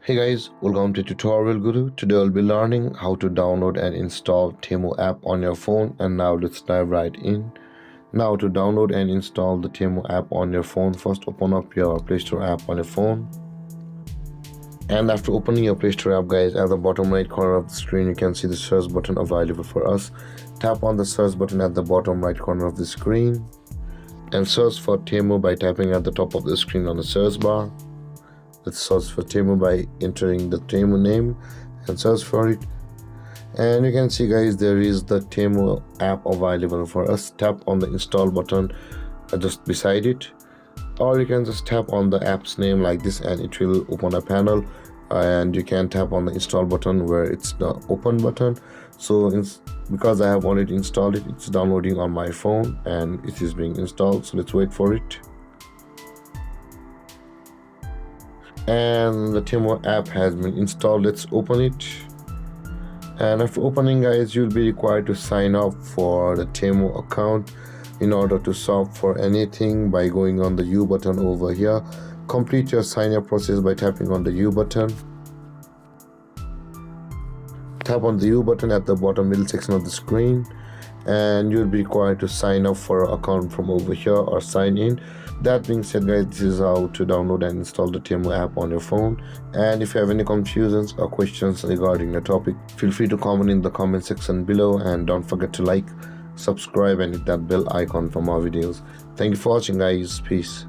Hey guys, welcome to Tutorial Guru. Today I'll be learning how to download and install Temu app on your phone, and now let's dive right in. Now to download and install the Temu app on your phone, first open up your Play Store app on your phone. And after opening your Play Store app guys, at the bottom right corner of the screen you can see the search button available for us. Tap on the search button at the bottom right corner of the screen and search for Temu by tapping at the top of the screen on the search bar. Let's search for Temu by entering the Temu name and search for it. And you can see guys, there is the Temu app available for us. Tap on the install button just beside it, or you can just tap on the app's name like this and it will open a panel, and you can tap on the install button where it's the open button. So because I have already installed it, it's downloading on my phone and it is being installed, so let's wait for it. And the Temu app has been installed. Let's open it. And after opening guys, you'll be required to sign up for the Temu account. In order to shop for anything, by going on the U button over here, complete your sign up process by tapping on the U button. Tap on the U button at the bottom middle section of the screen, and you'll be required to sign up for an account from over here or sign in. That being said guys, this is how to download and install the Temu app on your phone. And if you have any confusions or questions regarding the topic, feel free to comment in the comment section below, and don't forget to like, subscribe and hit that bell icon for more videos. Thank you for watching guys. Peace.